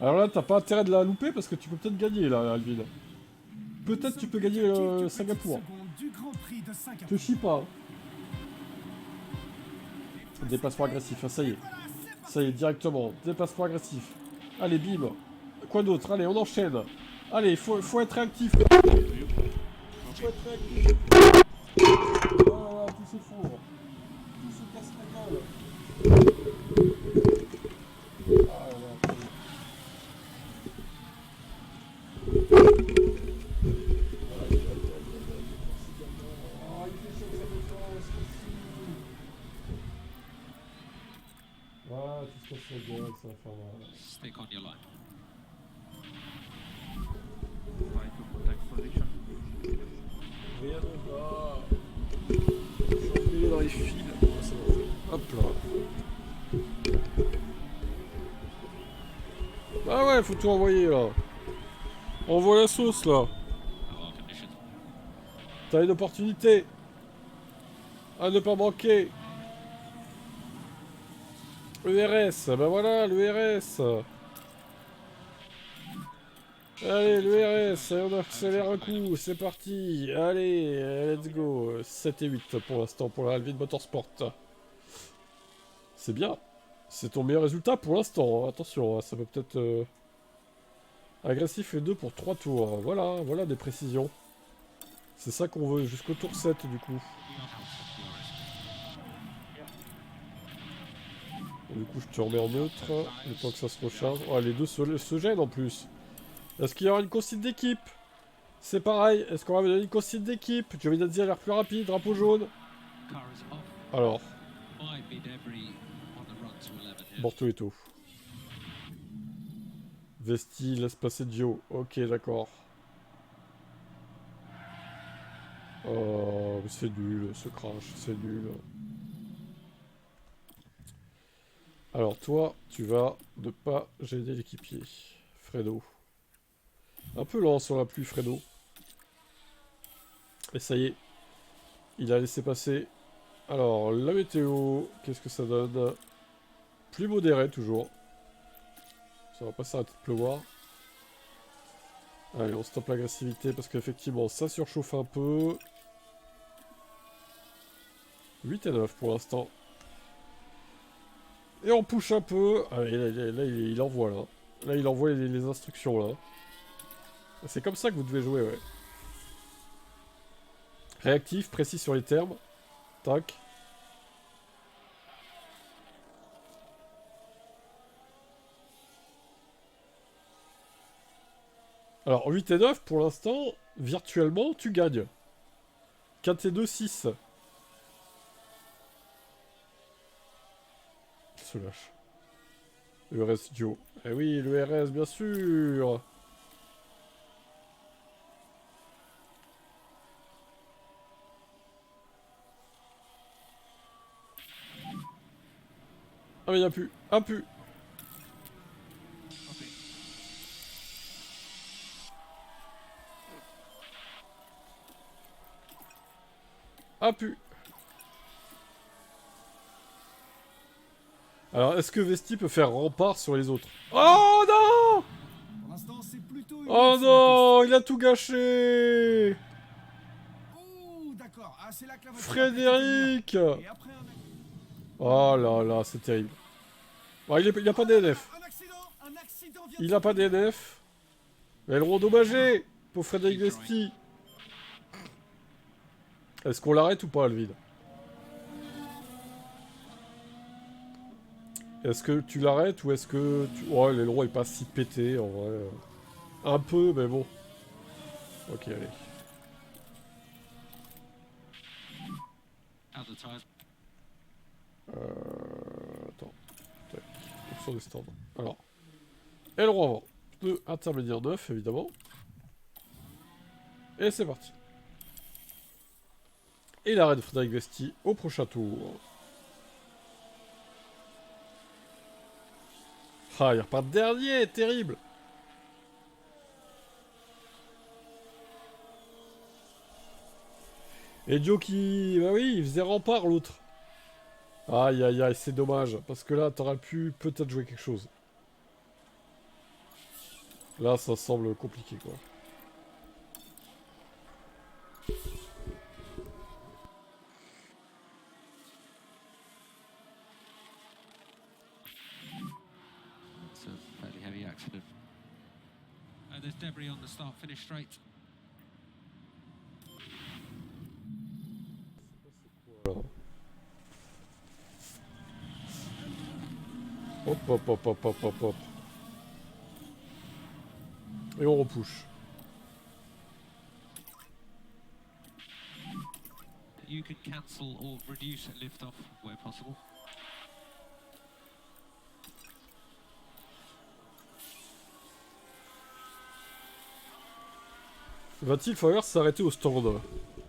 Alors là t'as pas intérêt de la louper parce que tu peux peut-être gagner là Alvin. Peut-être tu peux gagner Singapour. Te chie pas. Dépassement agressif, ah, ça y est. Ça y est, directement. Dépassement agressif. Allez, bim. Quoi d'autre? Allez, on enchaîne. Allez, faut être réactif. Faut être réactif. Oh, tout s'effondre. Tout se casse la gueule. Ah, là, ah, tout se casse la gueule, ça va faire mal. Stick on your line. Try to protect position. Rien ne va. Je suis emmêlé dans les fils. Hop là. Ah ouais, faut tout envoyer là. Envoie la sauce là. Our conditions. T'as une opportunité. À ne pas manquer. ERS, ben voilà, l'ERS. Allez, l'ERS, on accélère un coup, c'est parti. Allez, let's go. 7 et 8 pour l'instant pour la Alvin Motorsport. C'est bien. C'est ton meilleur résultat pour l'instant. Hein. Attention, hein, ça peut peut-être... Agressif et 2 pour 3 tours. Voilà, voilà des précisions. C'est ça qu'on veut jusqu'au tour 7 du coup. Du coup, je te remets en neutre, le temps que ça se recharge. Oh, les deux se gênent en plus. Est-ce qu'il y aura une consigne d'équipe? C'est pareil, est-ce qu'on va me donner une consigne d'équipe? Giovinazzi a l'air plus rapide, drapeau jaune. Alors, Bortoletto. Vesti laisse passer Gio. Ok, d'accord. Oh, c'est nul, ce crash, c'est nul. Alors toi, tu vas ne pas gêner l'équipier. Fredo. Un peu lent sur la pluie, Fredo. Et ça y est. Il a laissé passer. Alors, la météo, qu'est-ce que ça donne? Plus modéré, toujours. Ça va pas s'arrêter de pleuvoir. Allez, on stoppe l'agressivité parce qu'effectivement, ça surchauffe un peu. 8 et 9 pour l'instant. Et on push un peu. Allez, là, il envoie, là. Là, il envoie les instructions, là. C'est comme ça que vous devez jouer, ouais. Réactif, précis sur les termes. Tac. Alors, 8 et 9, pour l'instant, virtuellement, tu gagnes. 4 et 2, 6. Se lâche. ERS Joe. Eh oui, le RS, bien sûr. Ah mais y'a plus. Ah plus. Copy. Ah plus. Alors, est-ce que Vesti peut faire rempart sur les autres? Oh non! Pour l'instant, c'est plutôt une Oh sur la non! Il a tout gâché! piste. Oh, d'accord. Ah, c'est là que la voiture a Frédéric! percuté le mur. Et après Oh là là, c'est terrible. Bon, il a pas DNF. un accident vient Il a pas DNF. Mais elles l'ont endommagé! Pour Frédéric Vesti. Est-ce qu'on l'arrête ou pas, Alvin? Est-ce que tu l'arrêtes ou est-ce que tu... Oh, l'aileron est pas si pété, en vrai. Un peu, mais bon. Ok, allez. Out the tires. Attends. Tac. Option des stands. Alors. Aileron avant. Pneu intermédiaire neuf, évidemment. Et c'est parti. Et l'arrêt de Frédéric Vesti au prochain tour. Ah, il repart dernier, terrible. Et Joe qui... Bah oui, il faisait rempart l'autre. Aïe aïe aïe, c'est dommage. Parce que là, t'aurais pu peut-être jouer quelque chose. Là, ça semble compliqué, quoi. It's a fairly heavy accident. There's debris on the start-finish straight. Voilà. Hop, hop, hop, hop, hop, hop, hop. Et on repousse. You can cancel or reduce lift-off where possible. Va-t-il falloir s'arrêter au stand?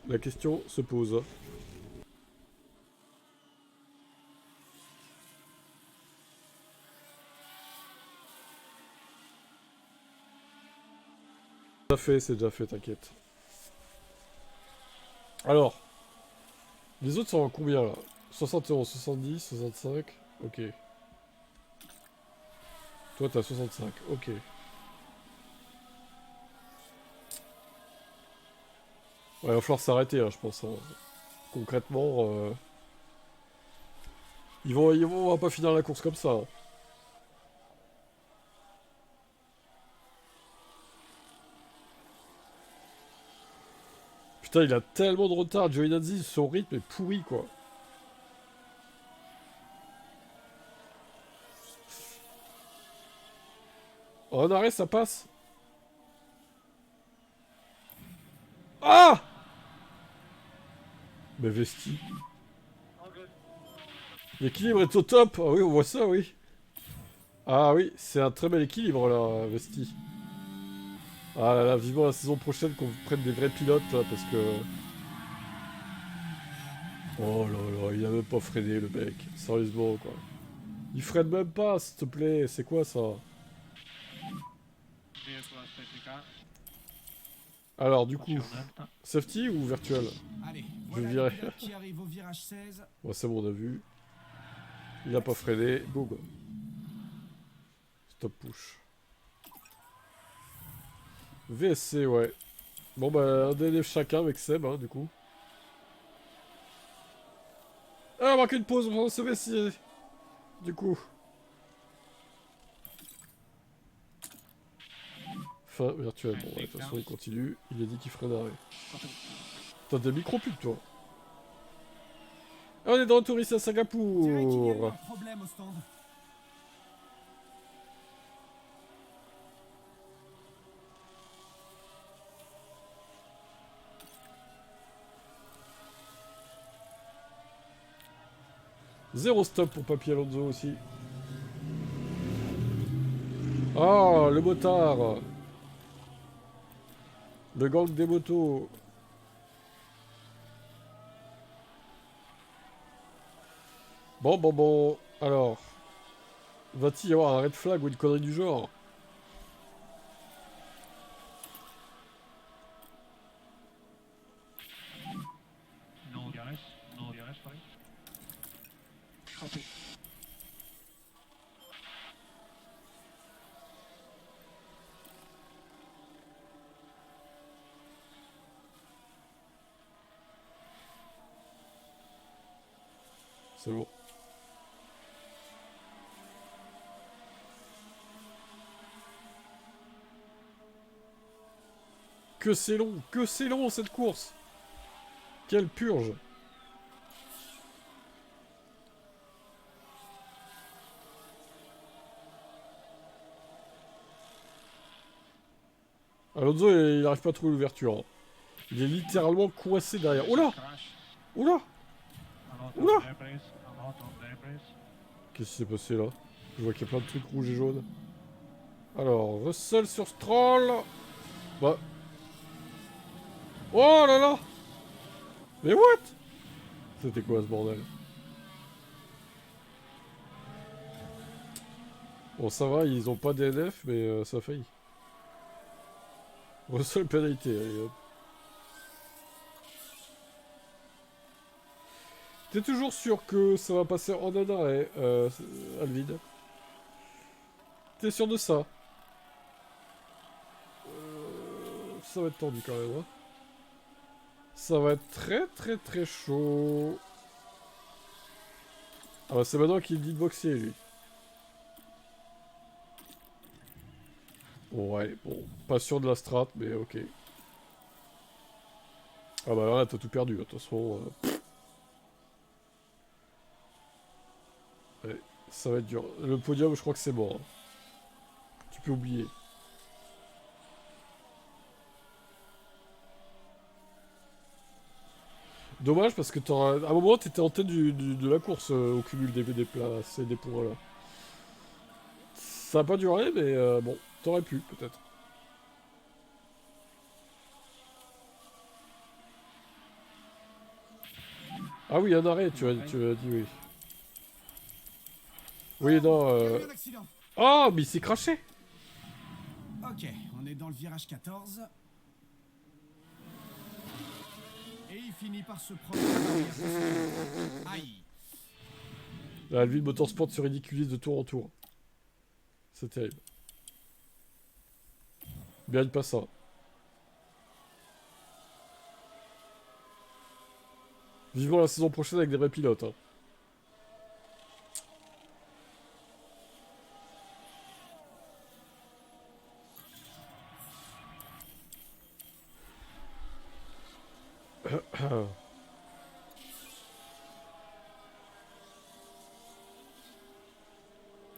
La question se pose. C'est déjà fait, t'inquiète. Alors. Les autres sont en combien là? 71, 70, 65. Ok. Toi t'as 65, ok. Ouais, il va falloir s'arrêter, hein, je pense. Hein. Concrètement, on va pas finir la course comme ça. Hein. Putain, il a tellement de retard. Giovinazzi, son rythme est pourri, quoi. En arrêt, ça passe. Ah! Mais Vesti. L'équilibre est au top. Ah oui, on voit ça, oui. Ah oui, c'est un très bel équilibre, là, Vesti. Ah là là, vivement la saison prochaine qu'on prenne des vrais pilotes, là, parce que... Oh là là, il a même pas freiné, le mec. Sérieusement, quoi. Il freine même pas, s'il te plaît. C'est quoi, ça? Alors, du coup, safety ou virtuel? Allez, Je voilà virais. le pilote qui arrive au virage 16. Bon, c'est bon, on a vu. Il a pas freiné. Boum. Stop push. VSC, ouais. Bon, bah, un DNF chacun avec Seb, hein, du coup. Ah, on marque une pause pendant ce VSC. Du coup. Fin virtuelle. Bon, ouais, de toute façon, il continue. Il a dit qu'il freinerait. T'as des micro-pubs, toi. Ah, on est de retour ici à On dirait qu'il y a eu Singapour. un problème au stand. 0 stop pour Papy Alonso aussi. Ah, le motard. Le gang des motos. Bon. Alors, va-t-il y avoir un red flag ou une connerie du genre? No DRS, sorry. Copy. C'est bon. Que c'est long cette course. Quelle purge. Alonso, il n'arrive pas à trouver l'ouverture. Hein. Il est littéralement coincé derrière. Oula! Crash. Oula! A lot Oula! of airbrace. A lot of airbrace. Qu'est-ce qui s'est passé là? Je vois qu'il y a plein de trucs rouges et jaunes. Alors, Russell sur Stroll. Bah. Oh là là! Mais what? C'était quoi ce bordel? Bon, ça va, ils ont pas DNF, mais ça a failli. Russell pénalité, allez hop. T'es toujours sûr que ça va passer en un arrêt, Alvin? T'es sûr de ça? Ça va être tendu quand même, hein. Ça va être très chaud. Ah bah c'est maintenant qu'il dit de boxer, lui. Bon, ouais, bon. Pas sûr de la strat, mais ok. Ah bah là, t'as tout perdu, de toute façon. Ouais, ça va être dur. Le podium, je crois que c'est mort. Hein. Tu peux oublier. Dommage parce que à un moment t'étais en tête de la course au cumul des places et des points là. Ça a pas duré mais bon, t'aurais pu peut-être. Ah oui, un arrêt, tu as dit oui. Oui, non. Il y a eu un accident. Oh, mais il s'est craché. Ok, on est dans le virage 14. Et il finit par se prendre. Aïe. Là, lui, le motorsport se ridiculise de tour en tour. C'est terrible. Bien pas ça. Vivement la saison prochaine avec des vrais pilotes. Hein.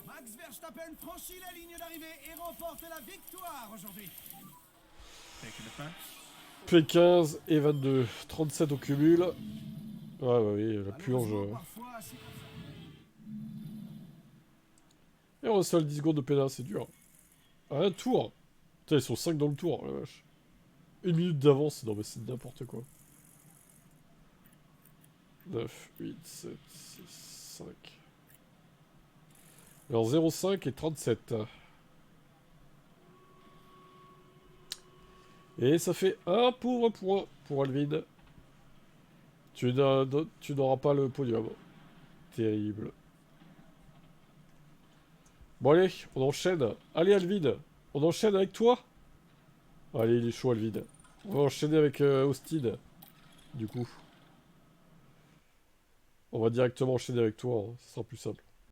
Max Verstappen franchit la ligne d'arrivée et remporte la victoire aujourd'hui. Taking the front. P15 et 22. 37 au cumul. Ouais, oui, la purge. Malheureusement, parfois, c'est comme ça. Et on reçoit 10 secondes de pénal, c'est dur. Ah, un tour. Putain, ils sont 5 dans le tour, la vache. 1 minute d'avance, non mais c'est n'importe quoi. 9, 8, 7, 6, 5. Alors 0,5 et 37. Et ça fait un pauvre point pour Alvin. Tu n'auras pas le podium. Terrible. Bon allez, on enchaîne. Allez Alvin, on enchaîne avec toi. Allez, il est chaud Alvin. On va enchaîner avec Austin. Du coup. On va directement enchaîner avec toi, hein. Ce sera plus simple.